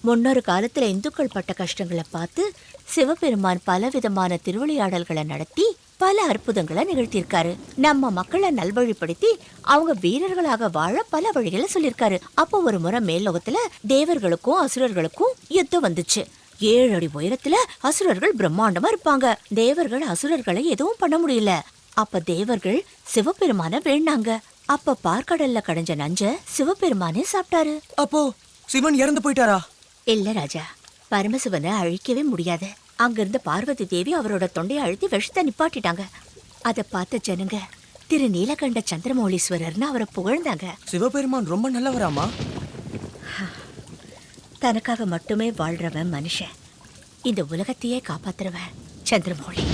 முன்னொரு காலத்துல இந்துக்கள் பட்ட கஷ்டங்களை பார்த்து சிவபெருமான் பல விதமான திருவிளையாடல்களை நடத்தி பல அற்புதங்களை நிகழ்த்தியிருக்காரு. நம்ம மக்களை நல்வழிப்படுத்தி அவங்க வீரர்களாக வாழ பல வழிகளை சொல்லியிருக்காரு. அப்போ ஒரு முறை மேல்லோகத்துல தேவர்களுக்கும் அசுரர்களுக்கும் யுத்தம் வந்துச்சு. 7 அடி உயரத்துல அசுரர்கள் பிரம்மாண்டமா இருப்பாங்க. தேவர்கள் அசுரர்களை எதுவும் பண்ண முடியல. அப்ப தேவர்கள் சிவபெருமான வேண்டாங்க. அப்ப பார்க்கடல்ல கடைஞ்ச நஞ்ச சிவபெருமானே சாப்பிட்டாரு. அப்போ சிவன் இறந்து போயிட்டாரா? இல்ல ராஜா, பரமசிவனை அழிக்கவே முடியாது. அங்கிருந்த பார்வதி தேவி அவரோட தொண்டையை அழுத்தி விஷத்தை நிப்பாட்டிட்டாங்க. அதை பார்த்த ஜனங்க திரு நீலகண்ட சந்திரமௌலீஸ்வரர்னு அவரை புகழ்ந்தாங்க. சிவபெருமான் ரொம்ப நல்லவராமா? தனக்காக மட்டுமே வாழ்றவன் மனுஷன், இந்த உலகத்தையே காப்பாத்துறவன் சந்திரமௌலி.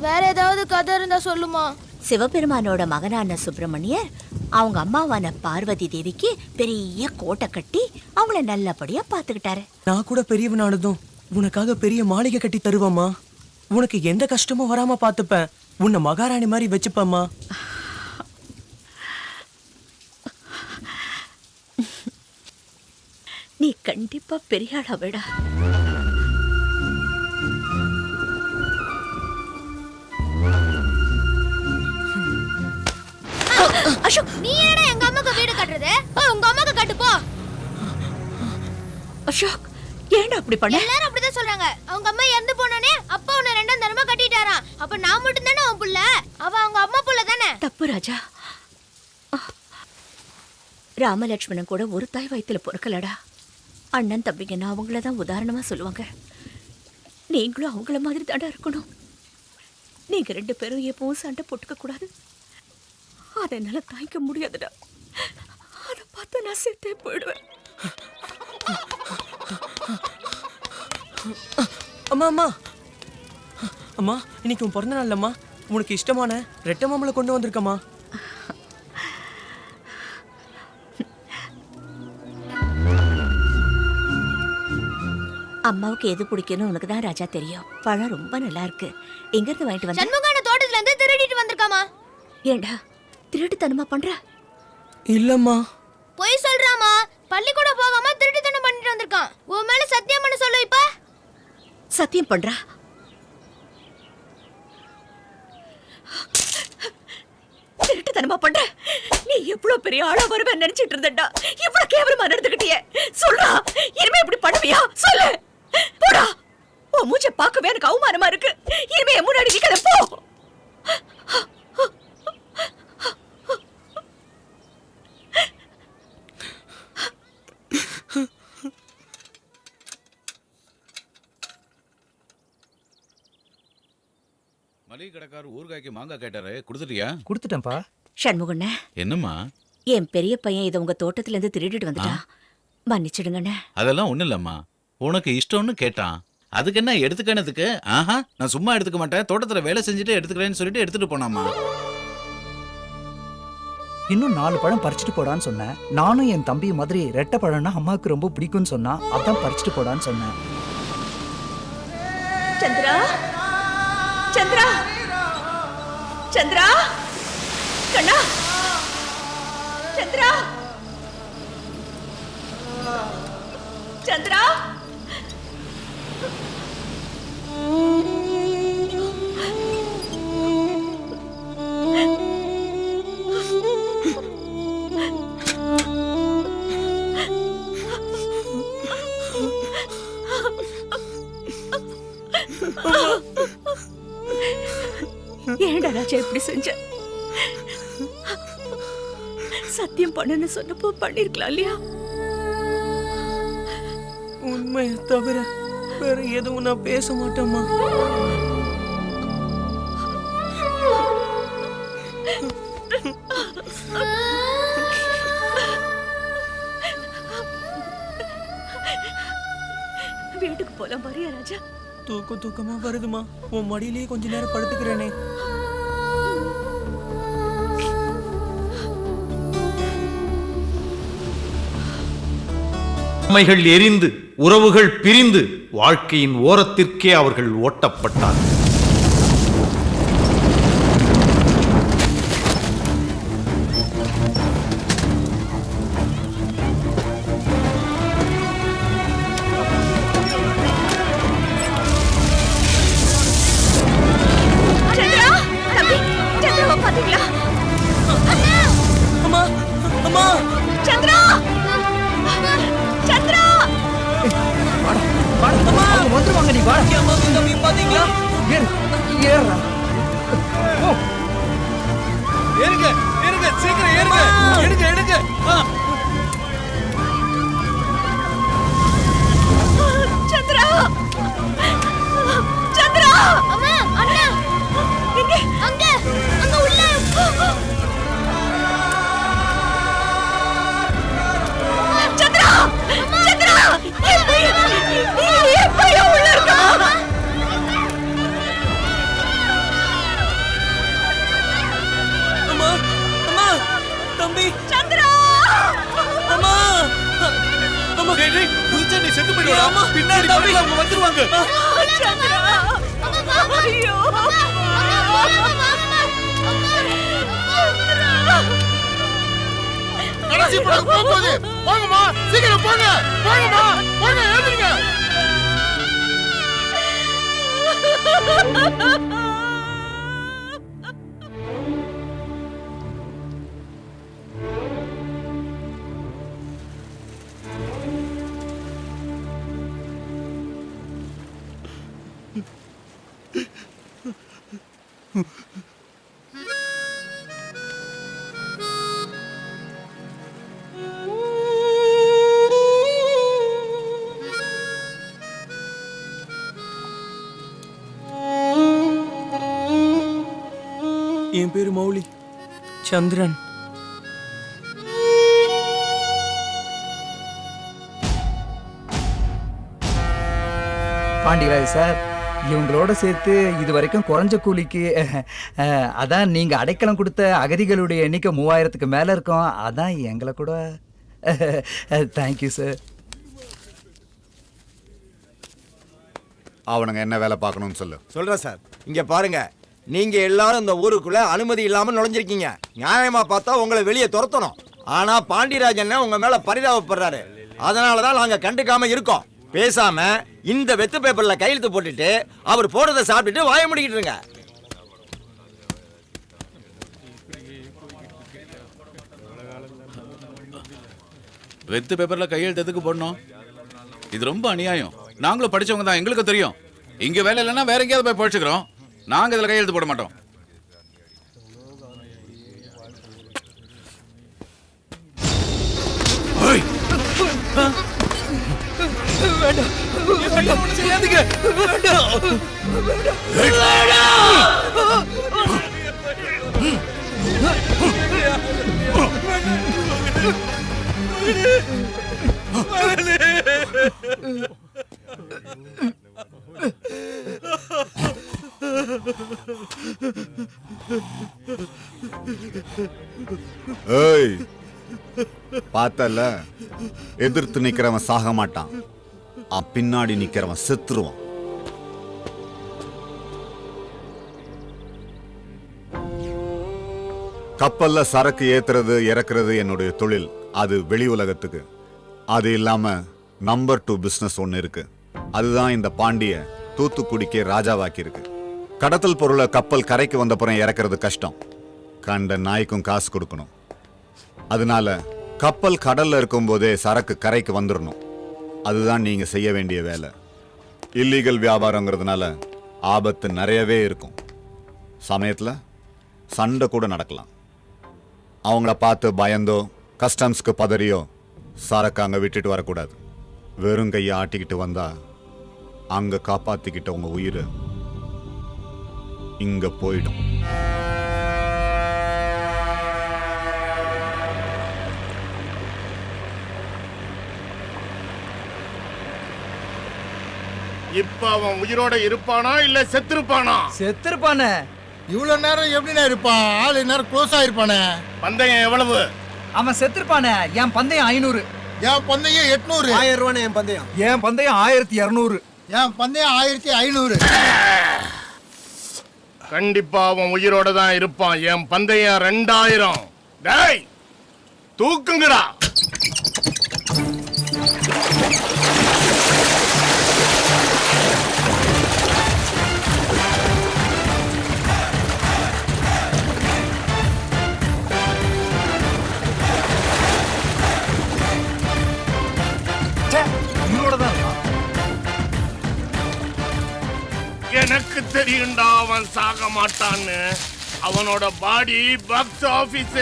வேற ஏதாவது கதை இருந்தா சொல்லுமா? சிவபெருமானோட மகனான சுப்பிரமணியர் அவங்க அம்மாவான பார்வதி தேவிக்கு பெரிய கோட்டை கட்டி அவங்கள நல்லபடியா பாத்துக்கிட்டாரு. நான் கூட பெரியவனானதும் உனக்காக பெரிய மாளிகை கட்டி தருவாமா. உனக்கு எந்த கஷ்டமும் வராம பாத்துப்பேன். உன்னை மகாராணி மாதிரி வச்சுப்பேம்மா. நீ கண்டிப்பா பெரிய ஆளா விட. அசோக், நீ என்னடா எங்க அம்மாக்கு வீடு கட்டுறது? உங்க அம்மாக்கு கட்டு போ. அசோக், ஏன்டா அப்படி பண்ண? எல்லாரும் அப்படிதான் சொல்றாங்க. அவங்க அம்மா இறந்து போனோனே அப்பா உன்னை 2ஆம் தரமா கட்டிட்டாராம். அப்ப நான் மட்டும் தானே அவன் புள்ள? அவ அவங்க அம்மா புள்ள தானே? தப்பு ராஜா. ராமலட்சுமணன் கூட ஒரு தாய் வயித்துல பொறுக்கலடா. அண்ணன் தம்பிங்கன்னா அவங்களதான் உதாரணமா சொல்லுவாங்க. நீங்களும் அவங்கள மாதிரி தாண்டா இருக்கணும். நீங்க 2 பேரும் எப்பவும் சண்டை போட்டுக்க கூடாது. அதை என்னால தாய்க்க முடியாதுடா. அதை பார்த்து நான் செத்தே போயிடுவேன். அம்மா அம்மா அம்மா, இன்னைக்கு உன் பிறந்த நாள்லம்மா. உனக்கு இஷ்டமான ரெட்டை மாம்பழை கொண்டு வந்திருக்கம்மா. அம்மாவுக்கு எது பிடிக்கும்னு உனக்கு தான் ராஜா தெரியும். பழம் ரொம்ப நல்லா இருக்கு. எங்க இருந்து வாங்கிட்டு வந்த? சண்முகான தோட்டத்துல இருந்து திருடிட்டு வந்திருக்காமா. ஏண்டா திருட்டுத்தனமா பண்ற? இல்லம்மா. போய் சொல்றாமா. பள்ளிக்கூடம் போகாம திருட்டுத்தனம் பண்ணிட்டு வந்திருக்கான். உன் மேல சத்தியம் பண்ண சொல்லு. இப்ப சத்தியம் பண்றா? திருட்டுத்தனமா பண்ற? நீ எவ்வளவு பெரிய ஆளா வருவேன்னு நினைச்சிட்டு இருந்தடா. இவ்வளவு கேவலமா நடந்துக்கிட்டியே. சொல்றா, இனிமே இப்படி பண்ணுவியா? சொல்லு. போடா. உன் மூஞ்ச பார்க்கவே எனக்கு அவமானமா இருக்கு. இனிமே முன்னாடி நிக்கல. போ. மளிகை கடைக்காரர் ஊறுகாய்க்கு மாங்காய் கேட்டாரு, கொடுத்துட்டியா? கொடுத்துட்டேன்ப்பா. சண்முகண்ணே, என்னம்மா? என் பெரிய பையன் இதை உங்க தோட்டத்துல இருந்து திருடிட்டு வந்துட்டான். மன்னிச்சிடுங்கண்ணே. அதெல்லாம் ஒண்ணும் இல்லம்மா. உனக்கு இஷ்டம்னு கேட்டான். அதுக்கு என்ன எடுத்துக்கனதுக்கு? ஆஹா, நான் சும்மா எடுத்துக்க மாட்டேன். தோட்டத்துல வேலை செஞ்சுட்டு எடுத்துக்கிறேன்னு சொல்லிட்டு எடுத்துட்டு போனாமா. இன்னும் 4 பழம் பறிச்சுட்டு போடான்னு சொன்னேன். நானும் என் தம்பி மாதிரி ரெட்டை பழம்னா அம்மாவுக்கு ரொம்ப பிடிக்கும்னு சொன்னா, அதான் பறிச்சுட்டு போடான்னு சொன்னேன். சந்திரா, சந்திரா, சந்திரா, கண்ணா, சந்திரா, சந்திரா. ஏன்டா ராஜா இப்படி செஞ்ச? சத்தியம் பண்ணன்னு சொன்னப்போ பண்ணிருக்கலாம் இல்லையா? உண்மையை தவிர வேற எதுவும் நான் பேச மாட்டேம்மா. வீட்டுக்கு போலாம் பாரியா ராஜா? தூக்கமா வருதுமா. உன் மடியிலேயே கொஞ்ச நேரம் படுத்துக்கிறேனே. உண்மைகள் எரிந்து உறவுகள் பிரிந்து வாழ்க்கையின் ஓரத்திற்கே அவர்கள் ஓட்டப்பட்டார்கள். ஏறு ஏறுடா. ஓ, ஏறுங்க ஏறுங்க சீக்கிரம் ஏறுங்க எடுங்க எடுங்க சந்திரா சந்திரா அம்மா அண்ணா இங்க அங்க அங்க உள்ள சந்திரா சந்திரா என் பையன் உள்ள இருக்கான். அம்மா அம்மா தம்பி சந்திரா அம்மா அம்மா குதிச்சா நீ செத்து போயிடுவா அம்மா பின்னாடி தம்பி அவங்க வந்துருவாங்க சந்திரா ஐயோ கடைசி படம் போகுது. போங்கம்மா சீக்கிரம் போங்க. போங்கம்மா போங்க எழுந்துங்க. என் பேரு மௌலி சந்திரன். பாண்டியராஜ் சார், இவங்களோட சேர்த்து இது வரைக்கும் குறைஞ்ச கூலிக்கு அதான் நீங்க அடைக்கலம் கொடுத்த அகதிகளுடைய எண்ணிக்கை 3000க்கு மேல இருக்கும். அதான் எங்களை கூட தேங்க்யூ சார். அவனுங்க என்ன வேலை பார்க்கணும்னு சொல்லு. சொல்றேன் சார். இங்க பாருங்க, நீங்க எல்லாரும் இந்த ஊருக்குள்ள அனுமதி இல்லாம நுழைஞ்சிருக்கீங்க. நியாயமா பார்த்தா உங்களை வெளியே துரத்தணும். ஆனா பாண்டியராஜன் உங்க மேல பரிதாபப்படுறாரு. அதனாலதான் நாங்க கண்டுக்காம இருக்கோம். பேசாம இந்த வெத்து பேப்பர்ல கையெழுத்து போட்டுட்டு அவர் போடுறதை சாப்பிட்டுட்டு வாய முடிக்கிட்டு இருங்க. வெத்து பேப்பர்ல கையெழுத்து எதுக்கு போடணும்? இது ரொம்ப அநியாயம். நாங்களும் படிச்சவங்க தான், எங்களுக்கு தெரியும். இங்க வேலை இல்லைன்னா வேற எங்கேயாவது போய் படிச்சுக்கிறோம். நாங்க இதுல கையெழுத்து போட மாட்டோம். செய்யாதீங்க ஏய், பார்த்தல, எதிர்த்து நிக்கிறவன் சாக மாட்டான், பின்னாடி நிக்கிறவன் செத்துருவான். கப்பல்ல சரக்கு ஏத்துறது இறக்குறது என்னுடைய தொழில். அது வெளி உலகத்துக்கு. அது இல்லாம நம்பர் 2 பிசினஸ் ஒன்னு இருக்கு. அதுதான் இந்த பாண்டிய தூத்துக்குடிக்கு ராஜாவாக்கி இருக்கு. கடத்தல் பொருளை கப்பல் கரைக்கு வந்தப்புறம் இறக்குறது கஷ்டம். கண்ட நாய்க்கும் காசு கொடுக்கணும். அதனால கப்பல் கடல்ல இருக்கும் போதே சரக்கு கரைக்கு வந்துடணும். அதுதான் நீங்க செய்ய வேண்டிய வேலை. இல்லீகல் வியாபாரங்கிறதுனால ஆபத்து நிறையவே இருக்கும். சமயத்துல சண்டை கூட நடக்கலாம். அவங்கள பார்த்து பயந்தோ கஸ்டம்ஸ்க்கு பதறியோ சரக்கு அங்க விட்டுட்டு வரக்கூடாது. வெறும் கையை ஆட்டிக்கிட்டு வந்தா அங்க காப்பாத்திக்கிட்ட உங்க உயிர் இங்க போயிடும். இப்ப அவன் உயிரோட இருப்பானா இல்ல செத்துருப்பானா? செத்துருப்பானே. இவ்வளவு நேரம் எப்படின்னா இருப்பான்? ஆளு நேரம் க்ளோஸ் ஆயிருப்பானே. பந்தயம் எவ்வளவு? அவன் செத்துருப்பானே. என் பந்தயம் 500. என் பந்தயம் 800. 1000 ரூபாய் என் பந்தயம். என் பந்தயம் 1200. என் பந்தயம் 1500. கண்டிப்பா அவன் உயிரோட தான் இருப்பான். என் பந்தயம் 2000. டேய் தூக்குங்கடா. எனக்கு தெரியும்டா அவன் சாக மாட்டான்னு. அவனோட பாடி பாக்ஸ் ஆபீஸ்.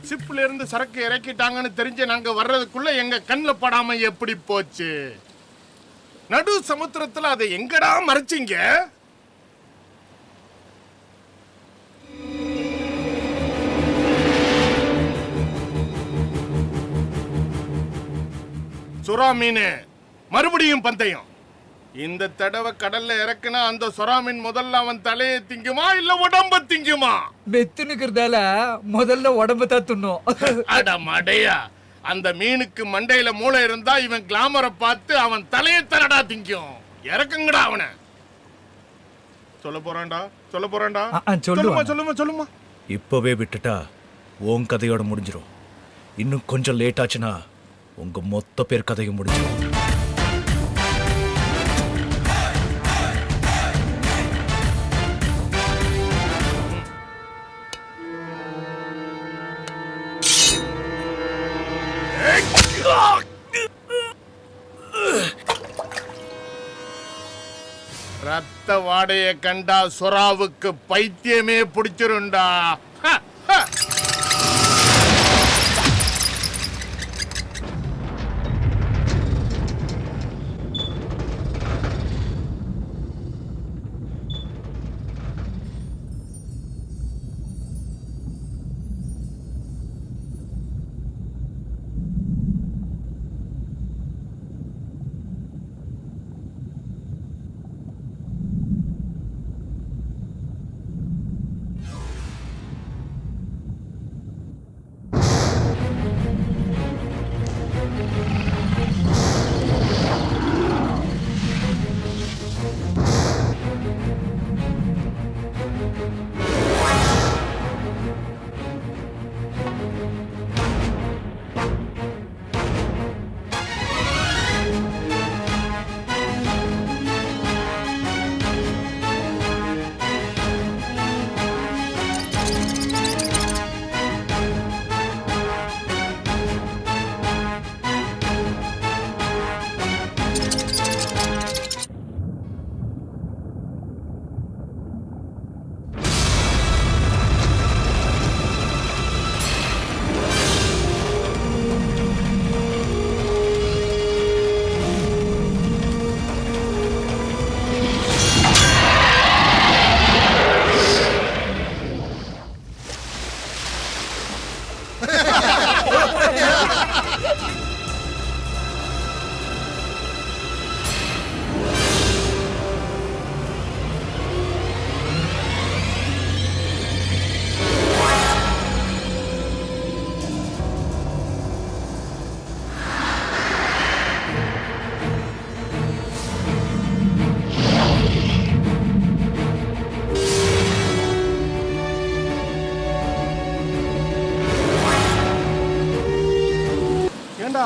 ஷிப்ல இருந்து சரக்கு இறக்கிட்டாங்கன்னு தெரிஞ்சு நாங்க வர்றதுக்குள்ள எங்க கண்ணுல படாம எப்படி போச்சு? நடு சமுத்திரத்துல அதை எங்கடா மறைச்சிங்க? சுறா மீன் மறுபடியும் பந்தயம். இந்த தடவை கடல்ல இறக்குனா அந்த சுறா மீன் முதல்ல அவன் தலையை திங்குமா இல்ல உடம்ப திங்குமா? வெத்துனுக்கிறதால முதல்ல உடம்பு தான் துண்ணும். அட மடையா, அந்த மீனுக்கு மண்டையில மூளை இருந்தா இவன் கிளாமரை பார்த்து அவன் தலையை தரடா திங்கும். இறக்குங்கடா அவனை. சொல்ல போறான்டா சொல்லுமா. இப்பவே விட்டுட்டா உன் கதையோட முடிஞ்சிரும். இன்னும் கொஞ்சம் லேட் ஆச்சுன்னா உங்க மொத்த பேர் கதையும் முடிஞ்சிடும். ரத்த வாடைய கண்டா சுறாவுக்கு பைத்தியமே பிடிச்சிருண்டா.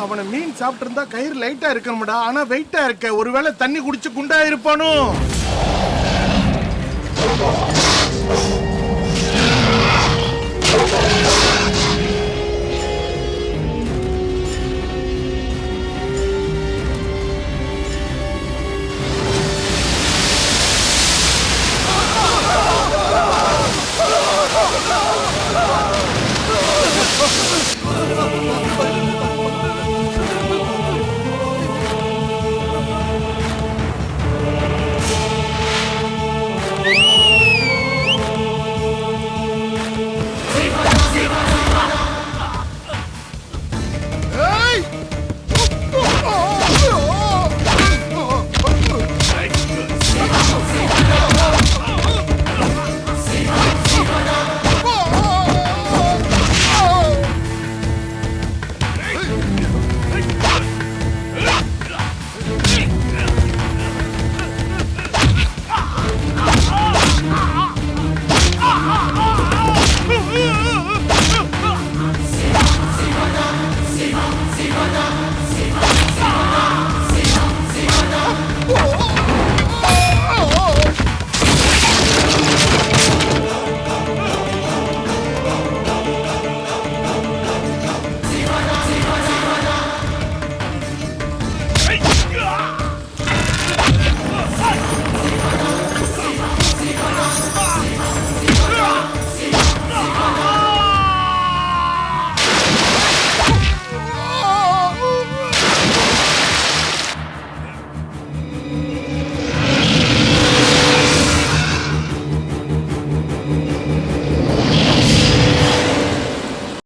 அவனை மீன் சாப்பிட்டு இருந்தா கயிறு லைட்டா இருக்கணும்டா. ஆனா வெயிட்டா இருக்க. ஒருவேளை தண்ணி குடிச்சு குண்டா இருப்பானோ?